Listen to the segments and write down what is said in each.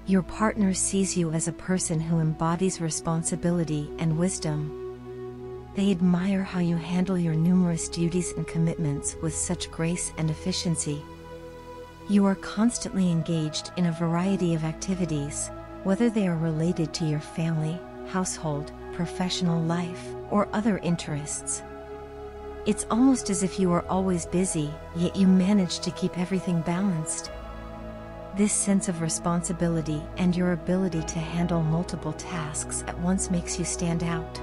Your partner sees you as a person who embodies responsibility and wisdom. They admire how you handle your numerous duties and commitments with such grace and efficiency. You are constantly engaged in a variety of activities, whether they are related to your family, household, professional life, or other interests. It's almost as if you are always busy, yet you manage to keep everything balanced. This sense of responsibility and your ability to handle multiple tasks at once makes you stand out.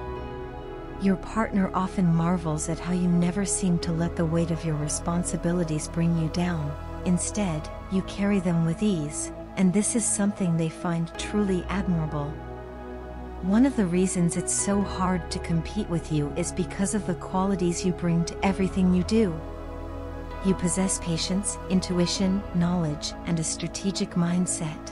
Your partner often marvels at how you never seem to let the weight of your responsibilities bring you down. Instead, you carry them with ease, and this is something they find truly admirable. One of the reasons it's so hard to compete with you is because of the qualities you bring to everything you do. You possess patience, intuition, knowledge, and a strategic mindset.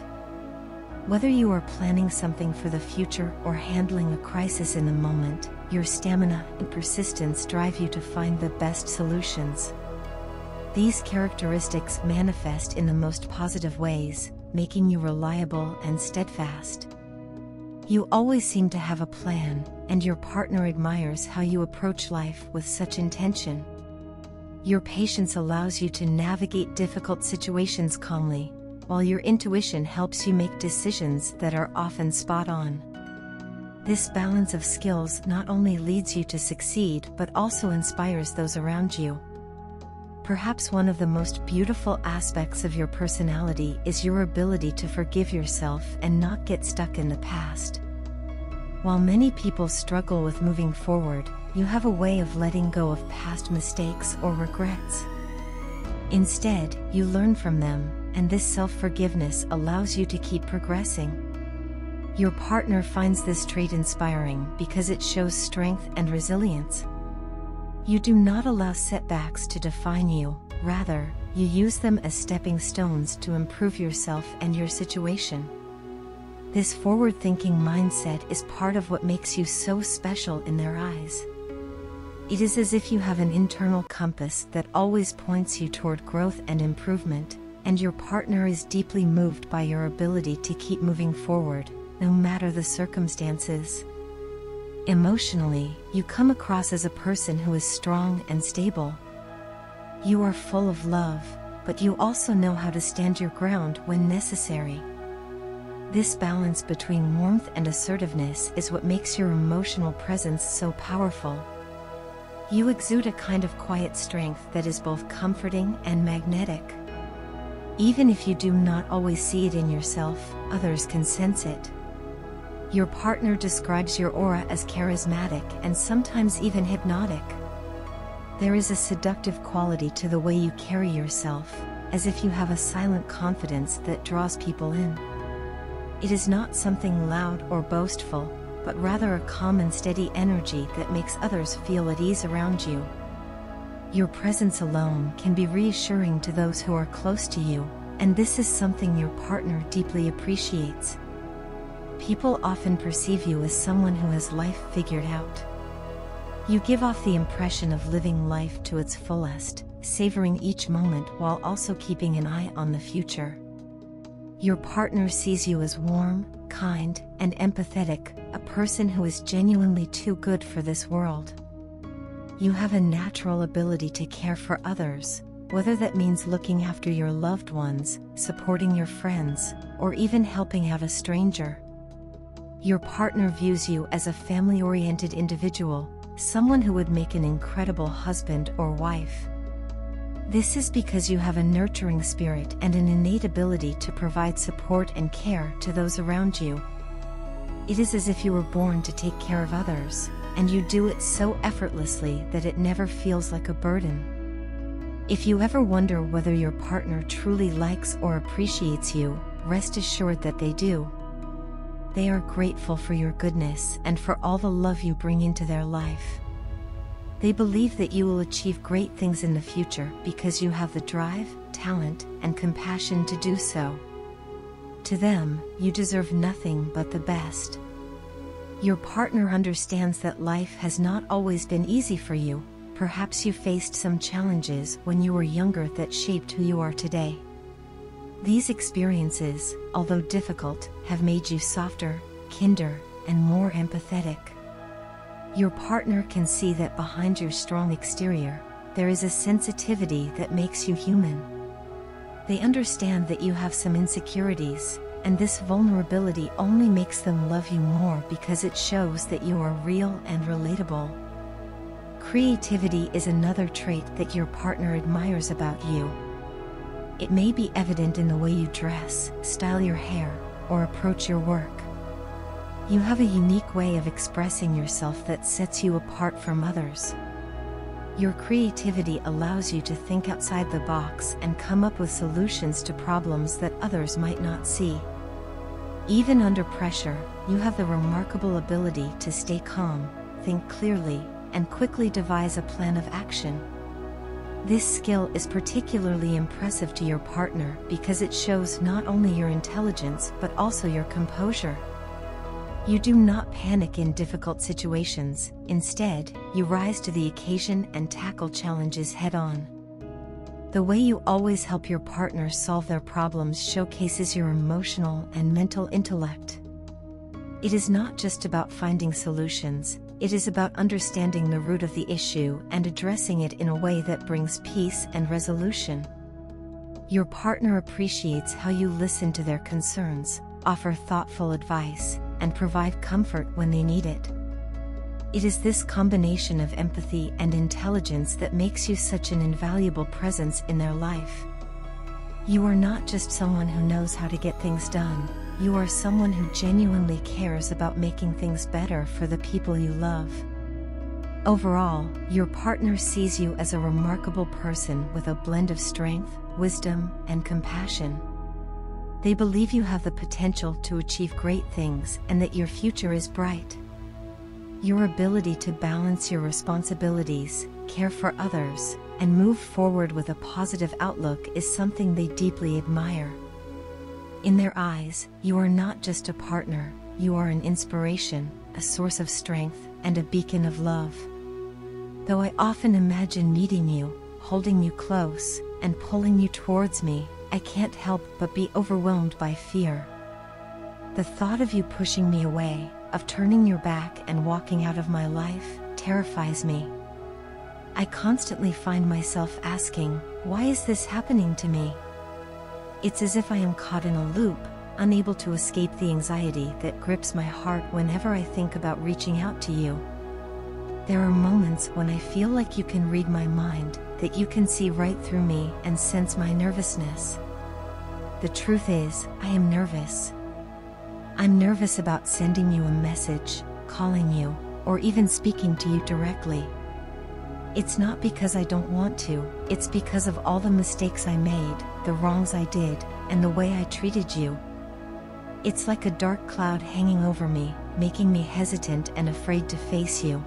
Whether you are planning something for the future or handling a crisis in the moment, your stamina and persistence drive you to find the best solutions. These characteristics manifest in the most positive ways, making you reliable and steadfast. You always seem to have a plan, and your partner admires how you approach life with such intention. Your patience allows you to navigate difficult situations calmly, while your intuition helps you make decisions that are often spot on. This balance of skills not only leads you to succeed but also inspires those around you. Perhaps one of the most beautiful aspects of your personality is your ability to forgive yourself and not get stuck in the past. While many people struggle with moving forward, you have a way of letting go of past mistakes or regrets. Instead, you learn from them, and this self-forgiveness allows you to keep progressing. Your partner finds this trait inspiring because it shows strength and resilience. You do not allow setbacks to define you, rather, you use them as stepping stones to improve yourself and your situation. This forward-thinking mindset is part of what makes you so special in their eyes. It is as if you have an internal compass that always points you toward growth and improvement, and your partner is deeply moved by your ability to keep moving forward, no matter the circumstances. Emotionally, you come across as a person who is strong and stable. You are full of love, but you also know how to stand your ground when necessary. This balance between warmth and assertiveness is what makes your emotional presence so powerful. You exude a kind of quiet strength that is both comforting and magnetic. Even if you do not always see it in yourself, others can sense it. Your partner describes your aura as charismatic and sometimes even hypnotic. There is a seductive quality to the way you carry yourself, as if you have a silent confidence that draws people in. It is not something loud or boastful, but rather a calm and steady energy that makes others feel at ease around you. Your presence alone can be reassuring to those who are close to you, and this is something your partner deeply appreciates. People often perceive you as someone who has life figured out. You give off the impression of living life to its fullest, savoring each moment while also keeping an eye on the future. Your partner sees you as warm, kind, and empathetic, a person who is genuinely too good for this world. You have a natural ability to care for others, whether that means looking after your loved ones, supporting your friends, or even helping out a stranger. Your partner views you as a family-oriented individual, someone who would make an incredible husband or wife. This is because you have a nurturing spirit and an innate ability to provide support and care to those around you. It is as if you were born to take care of others, and you do it so effortlessly that it never feels like a burden. If you ever wonder whether your partner truly likes or appreciates you, rest assured that they do. They are grateful for your goodness and for all the love you bring into their life. They believe that you will achieve great things in the future because you have the drive, talent, and compassion to do so. To them, you deserve nothing but the best. Your partner understands that life has not always been easy for you. Perhaps you faced some challenges when you were younger that shaped who you are today. These experiences, although difficult, have made you softer, kinder, and more empathetic. Your partner can see that behind your strong exterior, there is a sensitivity that makes you human. They understand that you have some insecurities, and this vulnerability only makes them love you more because it shows that you are real and relatable. Creativity is another trait that your partner admires about you. It may be evident in the way you dress, style your hair, or approach your work. You have a unique way of expressing yourself that sets you apart from others. Your creativity allows you to think outside the box and come up with solutions to problems that others might not see. Even under pressure, you have the remarkable ability to stay calm, think clearly, and quickly devise a plan of action. This skill is particularly impressive to your partner because it shows not only your intelligence but also your composure. You do not panic in difficult situations. Instead, you rise to the occasion and tackle challenges head-on. The way you always help your partner solve their problems showcases your emotional and mental intellect. It is not just about finding solutions, it is about understanding the root of the issue and addressing it in a way that brings peace and resolution. Your partner appreciates how you listen to their concerns, offer thoughtful advice, and provide comfort when they need it. It is this combination of empathy and intelligence that makes you such an invaluable presence in their life. You are not just someone who knows how to get things done, you are someone who genuinely cares about making things better for the people you love. Overall, your partner sees you as a remarkable person with a blend of strength, wisdom, and compassion. They believe you have the potential to achieve great things and that your future is bright. Your ability to balance your responsibilities, care for others, and move forward with a positive outlook is something they deeply admire. In their eyes, you are not just a partner, you are an inspiration, a source of strength, and a beacon of love. Though I often imagine meeting you, holding you close, and pulling you towards me, I can't help but be overwhelmed by fear. The thought of you pushing me away, of turning your back and walking out of my life, terrifies me. I constantly find myself asking, why is this happening to me? It's as if I am caught in a loop, unable to escape the anxiety that grips my heart whenever I think about reaching out to you. There are moments when I feel like you can read my mind, that you can see right through me and sense my nervousness. The truth is, I am nervous. I'm nervous about sending you a message, calling you, or even speaking to you directly. It's not because I don't want to, it's because of all the mistakes I made, the wrongs I did, and the way I treated you. It's like a dark cloud hanging over me, making me hesitant and afraid to face you.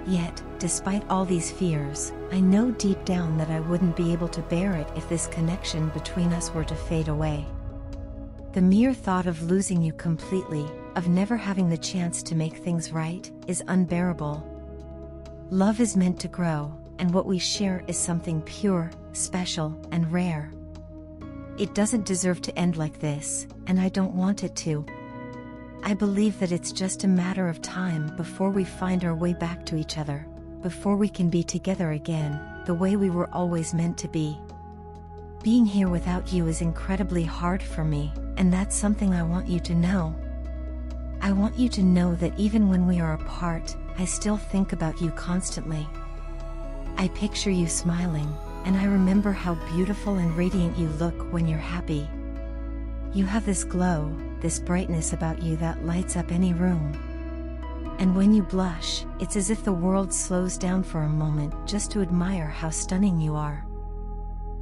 Yet, despite all these fears, I know deep down that I wouldn't be able to bear it if this connection between us were to fade away. The mere thought of losing you completely, of never having the chance to make things right, is unbearable. Love is meant to grow, and what we share is something pure, special, and rare. It doesn't deserve to end like this, and I don't want it to. I believe that it's just a matter of time before we find our way back to each other, before we can be together again, the way we were always meant to be. Being here without you is incredibly hard for me, and that's something I want you to know. I want you to know that even when we are apart, I still think about you constantly. I picture you smiling, and I remember how beautiful and radiant you look when you're happy. You have this glow, this brightness about you that lights up any room. And when you blush, it's as if the world slows down for a moment just to admire how stunning you are.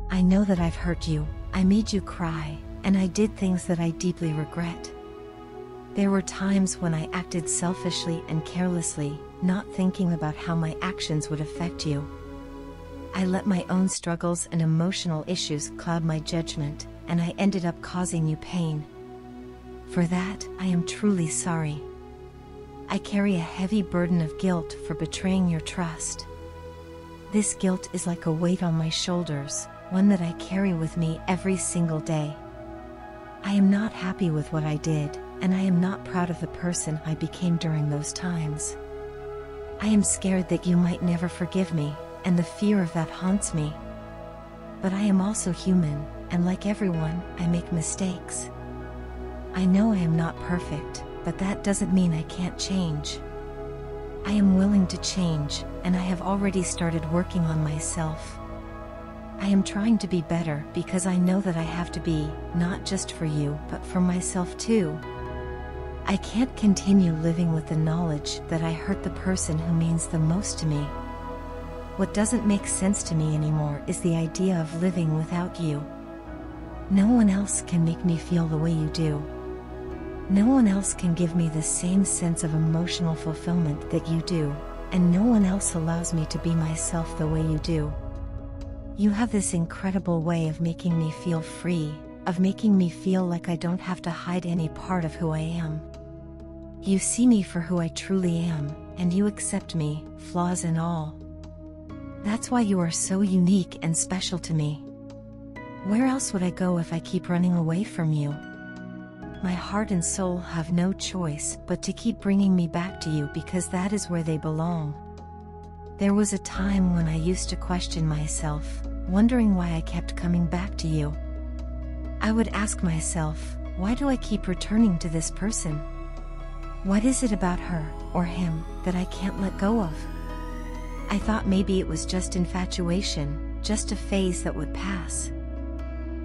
I know that I've hurt you, I made you cry, and I did things that I deeply regret. There were times when I acted selfishly and carelessly, not thinking about how my actions would affect you. I let my own struggles and emotional issues cloud my judgment, and I ended up causing you pain. For that, I am truly sorry. I carry a heavy burden of guilt for betraying your trust. This guilt is like a weight on my shoulders, one that I carry with me every single day. I am not happy with what I did, and I am not proud of the person I became during those times. I am scared that you might never forgive me, and the fear of that haunts me. But I am also human, and like everyone, I make mistakes. I know I am not perfect, but that doesn't mean I can't change. I am willing to change, and I have already started working on myself. I am trying to be better because I know that I have to be, not just for you, but for myself too. I can't continue living with the knowledge that I hurt the person who means the most to me. What doesn't make sense to me anymore is the idea of living without you. No one else can make me feel the way you do. No one else can give me the same sense of emotional fulfillment that you do, and no one else allows me to be myself the way you do. You have this incredible way of making me feel free, of making me feel like I don't have to hide any part of who I am. You see me for who I truly am, and you accept me, flaws and all. That's why you are so unique and special to me. Where else would I go if I keep running away from you? My heart and soul have no choice but to keep bringing me back to you because that is where they belong. There was a time when I used to question myself, wondering why I kept coming back to you. I would ask myself, why do I keep returning to this person? What is it about her, or him, that I can't let go of? I thought maybe it was just infatuation, just a phase that would pass.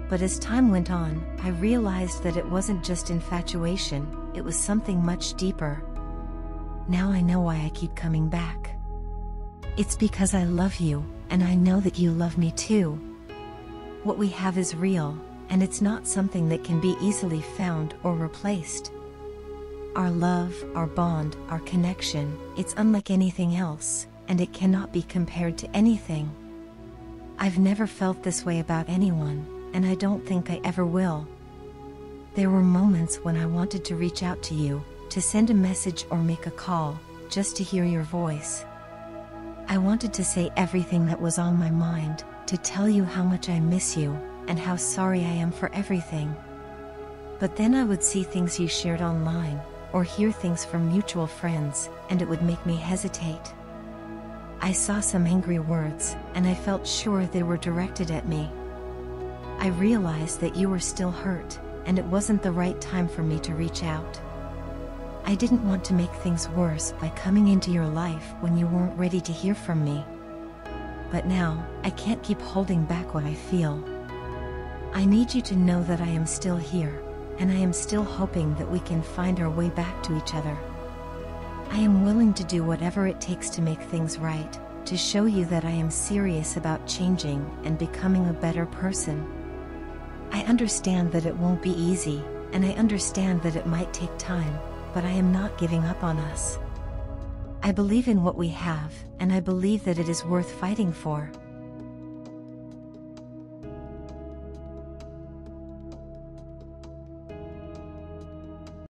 But as time went on, I realized that it wasn't just infatuation, it was something much deeper. Now I know why I keep coming back. It's because I love you, and I know that you love me too. What we have is real, and it's not something that can be easily found or replaced. Our love, our bond, our connection, it's unlike anything else, and it cannot be compared to anything. I've never felt this way about anyone, and I don't think I ever will. There were moments when I wanted to reach out to you, to send a message or make a call, just to hear your voice. I wanted to say everything that was on my mind, to tell you how much I miss you, and how sorry I am for everything. But then I would see things you shared online, or hear things from mutual friends, and it would make me hesitate. I saw some angry words, and I felt sure they were directed at me. I realized that you were still hurt, and it wasn't the right time for me to reach out. I didn't want to make things worse by coming into your life when you weren't ready to hear from me. But now, I can't keep holding back what I feel. I need you to know that I am still here, and I am still hoping that we can find our way back to each other. I am willing to do whatever it takes to make things right, to show you that I am serious about changing and becoming a better person. I understand that it won't be easy, and I understand that it might take time, but I am not giving up on us. I believe in what we have, and I believe that it is worth fighting for.